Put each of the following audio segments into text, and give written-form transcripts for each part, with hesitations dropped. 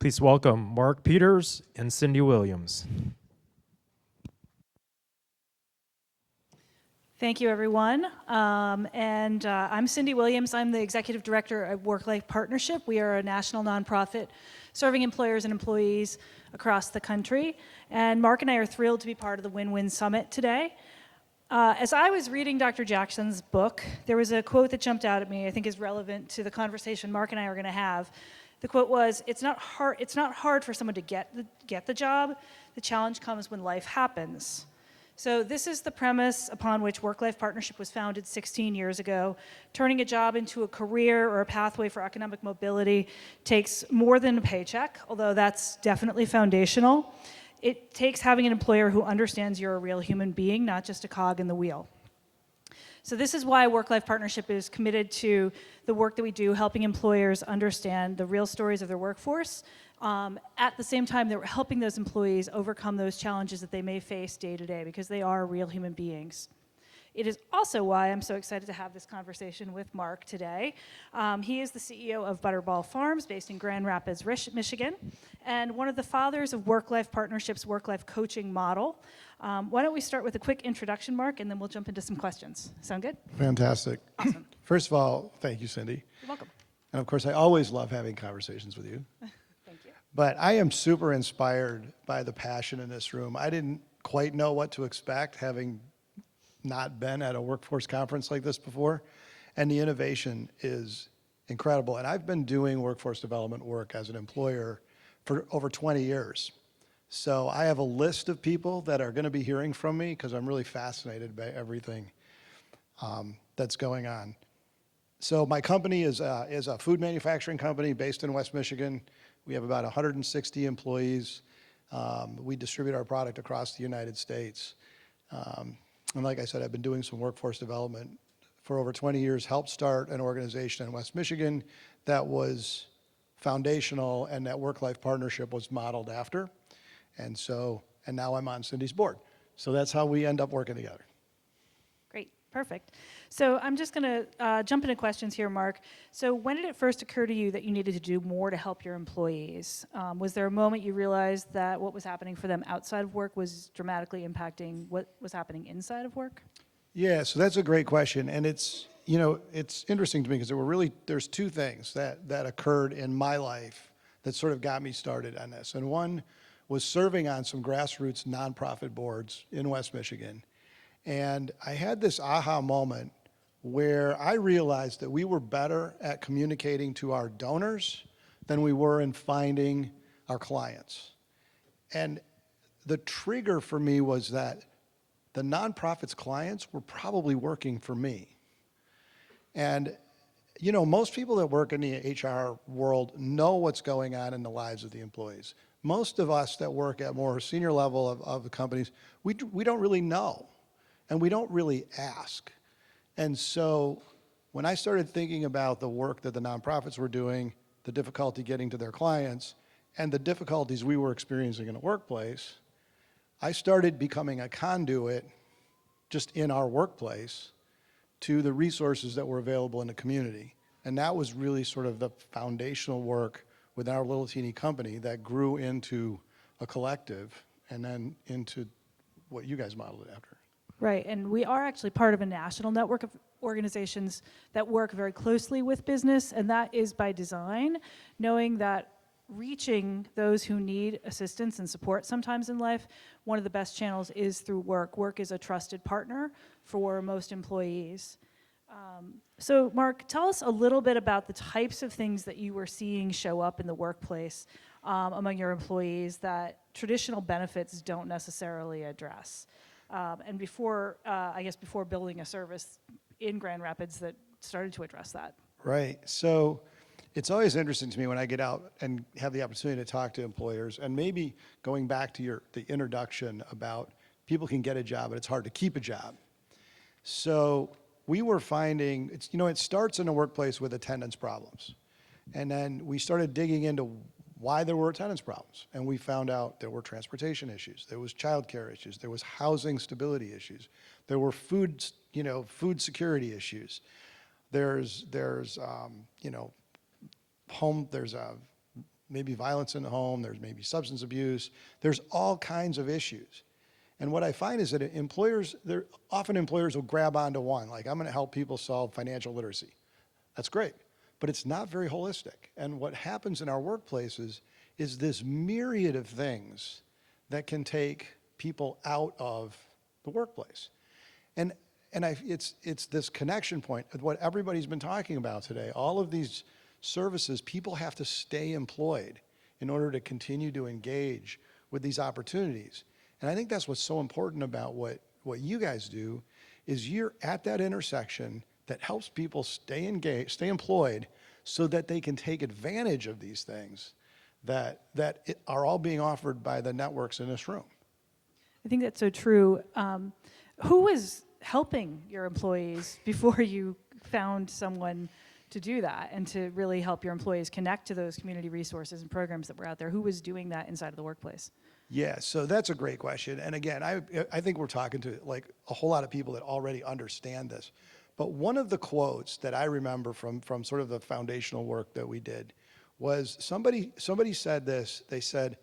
Please welcome Mark Peters and Cindy Williams. Thank you, everyone. I'm Cindy Williams. I'm the Executive Director at WorkLife Partnership. We are a national nonprofit serving employers and employees across the country. And Mark and I are thrilled to be part of the Win-Win Summit today. As I was reading Dr. Jackson's book, there was a quote that jumped out at me I think is relevant to the conversation Mark and I are going to have. The quote was, it's not hard for someone to get the job. The challenge comes when life happens. So this is the premise upon which WorkLife Partnership was founded 16 years ago. Turning a job into a career or a pathway for economic mobility takes more than a paycheck, although that's definitely foundational. It takes having an employer who understands you're a real human being, not just a cog in the wheel. So this is why WorkLife Partnership is committed to the work that we do, helping employers understand the real stories of their workforce. At the same time that we're helping those employees overcome those challenges that they may face day to day, because they are real human beings. It is also why I'm so excited to have this conversation with Mark today. He is the CEO of Butterball Farms, based in Grand Rapids, Michigan, and one of the fathers of WorkLife Partnership's work-life coaching model. Why don't we start with a quick introduction, Mark, and then we'll jump into some questions. Sound good? Fantastic. Awesome. First of all, thank you, Cindy. You're welcome. And of course, I always love having conversations with you. Thank you. But I am super inspired by the passion in this room. I didn't quite know what to expect, having not been at a workforce conference like this before. And the innovation is incredible. And I've been doing workforce development work as an employer for over 20 years. So I have a list of people that are going to be hearing from me because I'm really fascinated by everything that's going on. So my company is a food manufacturing company based in West Michigan. We have about 160 employees. We distribute our product across the United States. And like I said, I've been doing some workforce development for over 20 years, helped start an organization in West Michigan that was foundational and that WorkLife Partnership was modeled after. And now I'm on Cindy's board. So that's how we end up working together. Great, perfect. So I'm just going to jump into questions here, Mark. So when did it first occur to you that you needed to do more to help your employees? Was there a moment you realized that what was happening for them outside of work was dramatically impacting what was happening inside of work? Yeah, so that's a great question. And it's interesting to me because there's two things that occurred in my life that sort of got me started on this. And one was serving on some grassroots nonprofit boards in West Michigan. And I had this aha moment where I realized that we were better at communicating to our donors than we were in finding our clients. And the trigger for me was that the nonprofit's clients were probably working for me. And most people that work in the HR world know what's going on in the lives of the employees. Most of us that work at more senior level of the companies, we don't really know, and we don't really ask. And so when I started thinking about the work that the nonprofits were doing, the difficulty getting to their clients, and the difficulties we were experiencing in the workplace, I started becoming a conduit just in our workplace to the resources that were available in the community. And that was really sort of the foundational work with our little teeny company that grew into a collective and then into what you guys modeled it after. Right, and we are actually part of a national network of organizations that work very closely with business, and that is by design, knowing that reaching those who need assistance and support sometimes in life, one of the best channels is through work. Work is a trusted partner for most employees. So Mark, tell us a little bit about the types of things that you were seeing show up in the workplace among your employees that traditional benefits don't necessarily address. And before building a service in Grand Rapids that started to address that. Right, so it's always interesting to me when I get out and have the opportunity to talk to employers, and maybe going back to the introduction about people can get a job, but it's hard to keep a job. So we were finding, it starts in the workplace with attendance problems. And then we started digging into why there were attendance problems. And we found out there were transportation issues, there was childcare issues, there was housing stability issues, there were food security issues. There's maybe violence in the home, there's maybe substance abuse, there's all kinds of issues. And what I find is that employers will grab onto one, like I'm going to help people solve financial literacy. That's great, but it's not very holistic. And what happens in our workplaces is this myriad of things that can take people out of the workplace. And it's this connection point of what everybody's been talking about today. All of these services, people have to stay employed in order to continue to engage with these opportunities. And I think that's what's so important about what you guys do, is you're at that intersection that helps people stay engaged, stay employed, so that they can take advantage of these things that are all being offered by the networks in this room. I think that's so true. Who was helping your employees before you found someone to do that and to really help your employees connect to those community resources and programs that were out there? Who was doing that inside of the workplace? Yeah, so that's a great question. And again, I think we're talking to like a whole lot of people that already understand this. But one of the quotes that I remember from sort of the foundational work that we did was somebody said this. They said,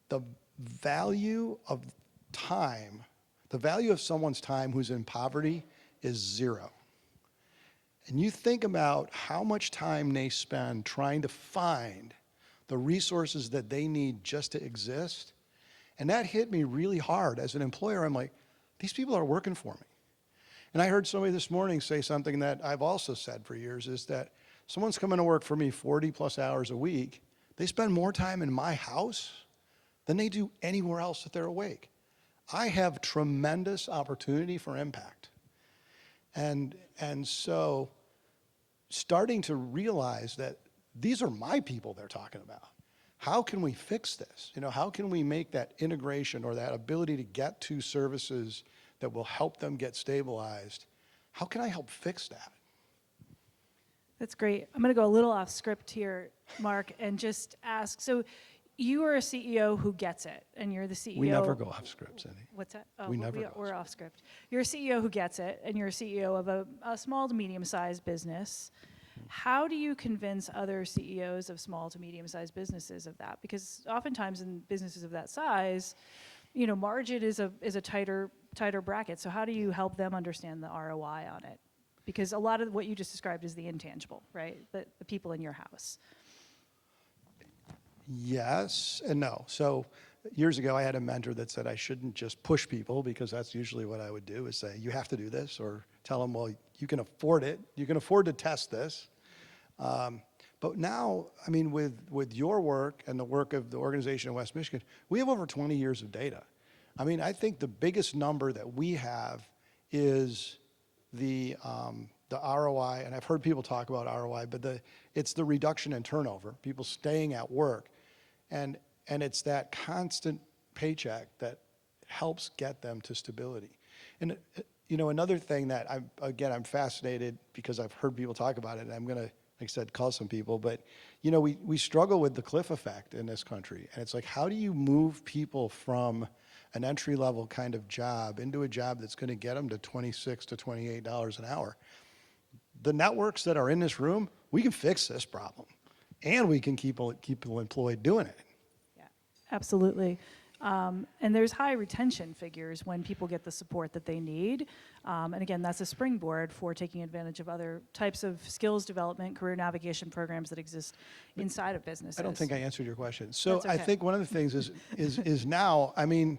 the value of time, the value of someone's time who's in poverty is zero. And you think about how much time they spend trying to find the resources that they need just to exist. And that hit me really hard. As an employer, I'm like, these people are working for me. And I heard somebody this morning say something that I've also said for years, is that someone's coming to work for me 40 plus hours a week. They spend more time in my house than they do anywhere else that they're awake. I have tremendous opportunity for impact. And so starting to realize that these are my people they're talking about. How can we fix this? You know, how can we make that integration or that ability to get to services that will help them get stabilized? How can I help fix that? That's great. I'm going to go a little off script here, Mark, and just ask. So you are a CEO who gets it, and you're the CEO. We never go off script, Cindy. What's that? We never go we're off script. You're a CEO who gets it, and you're a CEO of a small to medium-sized business. How do you convince other CEOs of small to medium-sized businesses of that? Because oftentimes in businesses of that size, you know, margin is a tighter bracket. So how do you help them understand the ROI on it? Because a lot of what you just described is the intangible, right? The people in your house. Yes and no. So years ago, I had a mentor that said I shouldn't just push people, because that's usually what I would do, is say, you have to do this, or tell them, well, you can afford it. You can afford to test this. But now, I mean, with your work and the work of the organization in West Michigan, we have over 20 years of data. I mean, I think the biggest number that we have is the ROI, and I've heard people talk about ROI, but it's the reduction in turnover, people staying at work. And it's that constant paycheck that helps get them to stability. And you know, another thing that I'm fascinated, because I've heard people talk about it, and I'm gonna, like I said, call some people, but you know, we struggle with the cliff effect in this country. And it's like, how do you move people from an entry-level kind of job into a job that's gonna get them to $26 to $28 an hour? The networks that are in this room, we can fix this problem, and we can keep people employed doing it. Yeah, absolutely. And there's high retention figures when people get the support that they need. And again, that's a springboard for taking advantage of other types of skills development, career navigation programs that exist inside of businesses. I don't think I answered your question. So That's okay. I think one of the things is now, I mean,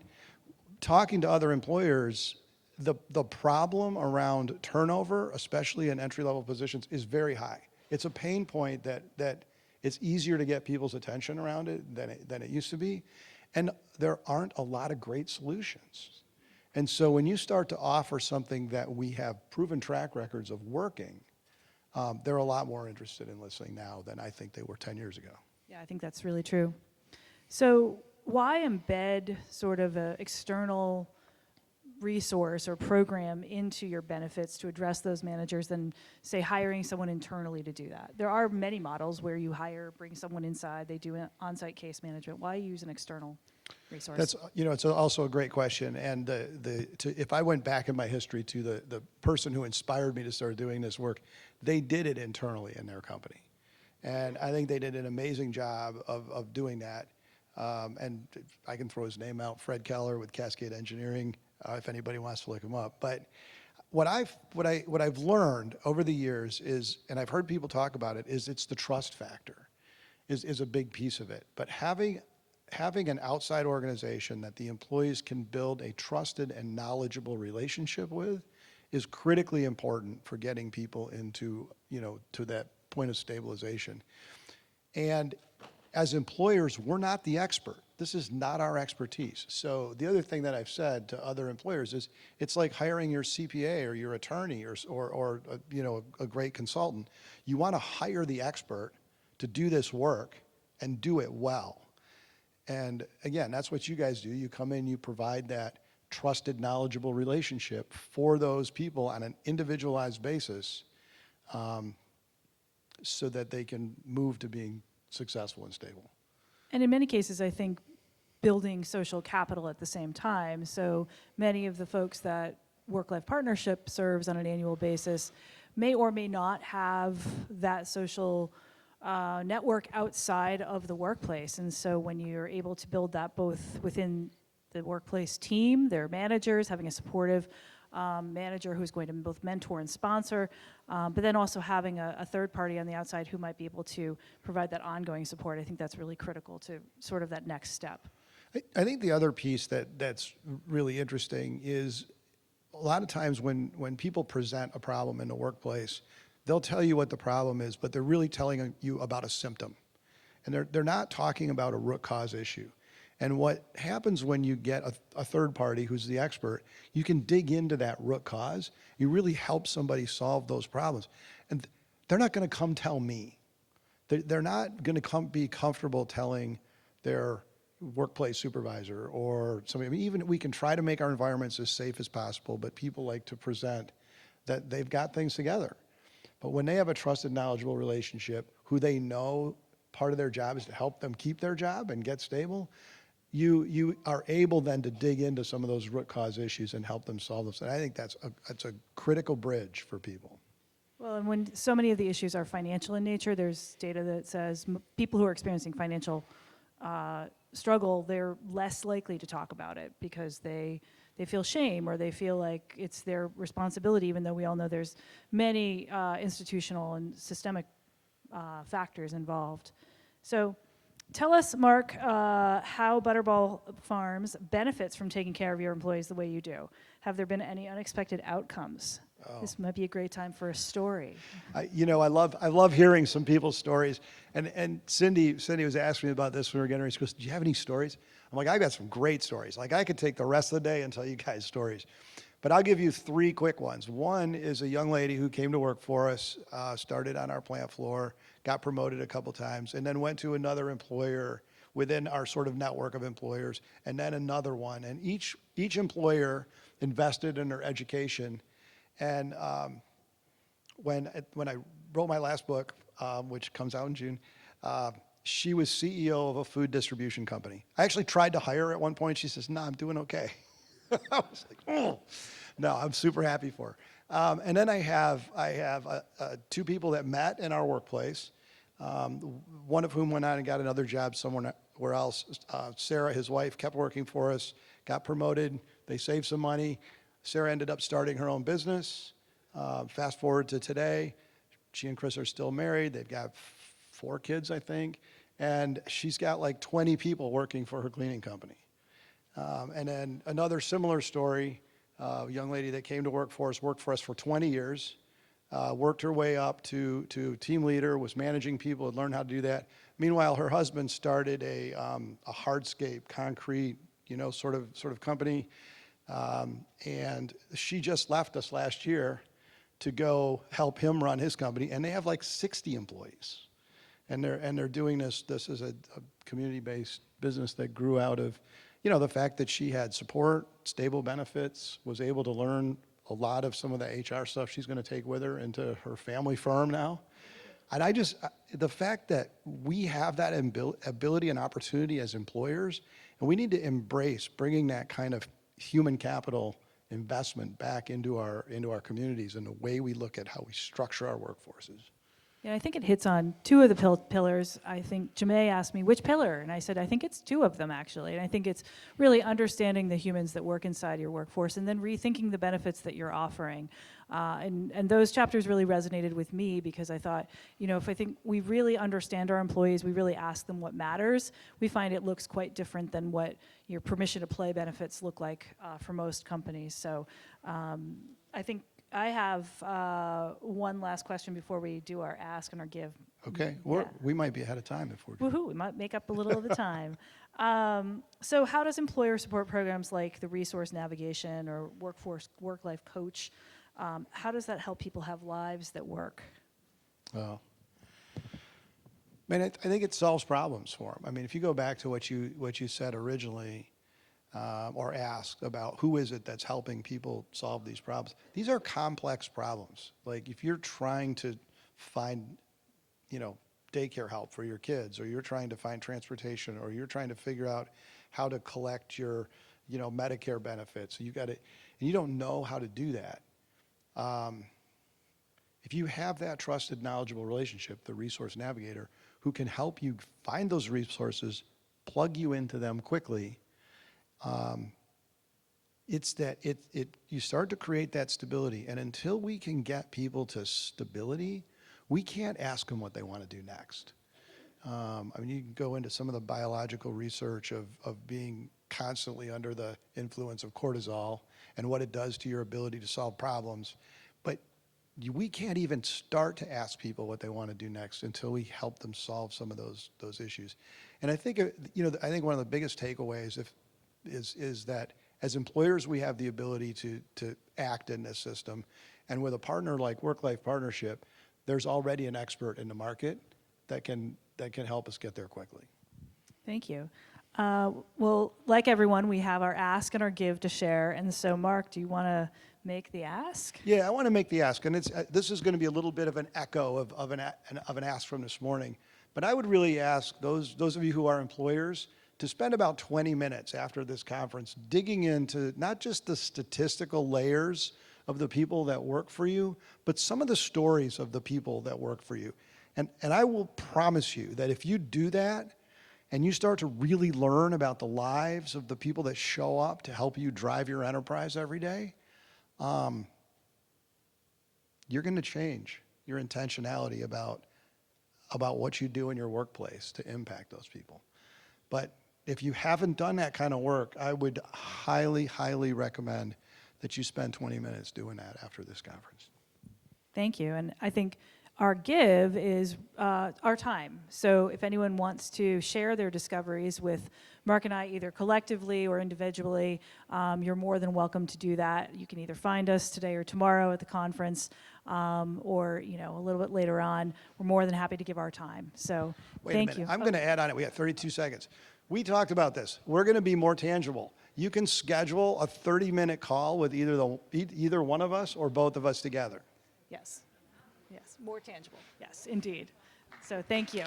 talking to other employers, the problem around turnover, especially in entry-level positions, is very high. It's a pain point that it's easier to get people's attention around it than it used to be. And there aren't a lot of great solutions. And so when you start to offer something that we have proven track records of working, they're a lot more interested in listening now than I think they were 10 years ago. Yeah, I think that's really true. So why embed sort of an external resource or program into your benefits to address those managers than, say, hiring someone internally to do that? There are many models where you bring someone inside, they do on-site case management. Why use an external resource? That's, you know, it's also a great question. And if I went back in my history to the person who inspired me to start doing this work, they did it internally in their company. And I think they did an amazing job of doing that. And I can throw his name out, Fred Keller with Cascade Engineering, if anybody wants to look him up. But what I've learned over the years is, and I've heard people talk about it, is it's the trust factor is a big piece of it. But having an outside organization that the employees can build a trusted and knowledgeable relationship with is critically important for getting people into, to that point of stabilization. And as employers, we're not the expert. This is not our expertise. So the other thing that I've said to other employers is it's like hiring your CPA or your attorney or a great consultant. You want to hire the expert to do this work and do it well. And again, that's what you guys do. You come in, you provide that trusted, knowledgeable relationship for those people on an individualized basis, so that they can move to being successful and stable. And in many cases, I think building social capital at the same time. So many of the folks that WorkLife Partnership serves on an annual basis may or may not have that social network outside of the workplace. And so when you're able to build that both within the workplace team, their managers, having a supportive manager who's going to both mentor and sponsor, but then also having a third party on the outside who might be able to provide that ongoing support, I think that's really critical to sort of that next step. I think the other piece that's really interesting is a lot of times when people present a problem in the workplace, they'll tell you what the problem is, but they're really telling you about a symptom. And they're not talking about a root cause issue. And what happens when you get a third party who's the expert, you can dig into that root cause. You really help somebody solve those problems. And they're not going to come tell me. They're not going to be comfortable telling their workplace supervisor or somebody. I mean, even we can try to make our environments as safe as possible, but people like to present that they've got things together. But when they have a trusted, knowledgeable relationship, who they know part of their job is to help them keep their job and get stable, you are able then to dig into some of those root cause issues and help them solve them. And I think that's a critical bridge for people. Well, and when so many of the issues are financial in nature, there's data that says people who are experiencing financial struggle, they're less likely to talk about it because they feel shame or they feel like it's their responsibility, even though we all know there's many institutional and systemic factors involved. So tell us, Mark, how Butterball Farms benefits from taking care of your employees the way you do. Have there been any unexpected outcomes? Oh. This might be a great time for a story. I love hearing some people's stories. And Cindy was asking me about this when we were getting ready. She goes, "Do you have any stories?" I'm like, "I've got some great stories. Like I could take the rest of the day and tell you guys stories. But I'll give you 3 quick ones. One is a young lady who came to work for us, started on our plant floor, got promoted a couple times, and then went to another employer within our sort of network of employers, and then another one. And each employer invested in her education. And when I wrote my last book, which comes out in June, she was CEO of a food distribution company. I actually tried to hire her at one point. She says, "No, I'm doing okay." I was like, "Oh, no, I'm super happy for her." And then I have 2 people that met in our workplace, one of whom went on and got another job somewhere else. Sarah, his wife, kept working for us, got promoted. They saved some money. Sarah ended up starting her own business. Fast forward to today, she and Chris are still married. They've got 4 kids, I think. And she's got like 20 people working for her cleaning company. And then another similar story, a young lady that came to work for us for 20 years, worked her way up to team leader, was managing people, had learned how to do that. Meanwhile, her husband started a hardscape, concrete, sort of company. And she just left us last year to go help him run his company, and they have like 60 employees. And they're doing this is a community-based business that grew out of, the fact that she had support, stable benefits, was able to learn a lot of some of the HR stuff she's going to take with her into her family firm now. And the fact that we have that ability and opportunity as employers, and we need to embrace bringing that kind of human capital investment back into our communities and the way we look at how we structure our workforces. Yeah, I think it hits on two of the pillars. I think Jamae asked me, which pillar? And I said, I think it's two of them, actually. And I think it's really understanding the humans that work inside your workforce and then rethinking the benefits that you're offering. And those chapters really resonated with me because I thought, if I think we really understand our employees, we really ask them what matters, we find it looks quite different than what your permission to play benefits look like for most companies. So I think I have one last question before we do our ask and our give. Okay, Yeah. we might be ahead of time if we're. Woohoo, we might make up a little of the time. So how does employer support programs like the resource navigation or work-life coach, how does that help people have lives that work? Well, I think it solves problems for them. I mean, if you go back to what you said originally, or asked about who is it that's helping people solve these problems, these are complex problems. Like if you're trying to find, daycare help for your kids, or you're trying to find transportation, or you're trying to figure out how to collect your, Medicare benefits, so and you don't know how to do that. If you have that trusted, knowledgeable relationship, the resource navigator, who can help you find those resources, plug you into them quickly, it's that you start to create that stability. And until we can get people to stability, we can't ask them what they want to do next. You can go into some of the biological research of being constantly under the influence of cortisol and what it does to your ability to solve problems. But we can't even start to ask people what they want to do next until we help them solve some of those issues. And I think, I think one of the biggest takeaways is that as employers, we have the ability to act in this system. And with a partner like WorkLife Partnership, there's already an expert in the market that can help us get there quickly. Thank you. Well, like everyone, we have our ask and our give to share. And so, Mark, do you want to make the ask? Yeah, I want to make the ask. And this is going to be a little bit of an echo of an ask from this morning. But I would really ask those of you who are employers to spend about 20 minutes after this conference digging into not just the statistical layers of the people that work for you, but some of the stories of the people that work for you. And I will promise you that if you do that and you start to really learn about the lives of the people that show up to help you drive your enterprise every day, you're going to change your intentionality about what you do in your workplace to impact those people. But if you haven't done that kind of work, I would highly, highly recommend that you spend 20 minutes doing that after this conference. Thank you. And I think our give is our time. So if anyone wants to share their discoveries with Mark and I, either collectively or individually, you're more than welcome to do that. You can either find us today or tomorrow at the conference, or a little bit later on. We're more than happy to give our time. So thank you. I'm going to add on it. We have 32 seconds. We talked about this. We're going to be more tangible. You can schedule a 30-minute call with either one of us or both of us together. Yes. Yes. More tangible. Yes, indeed. So thank you.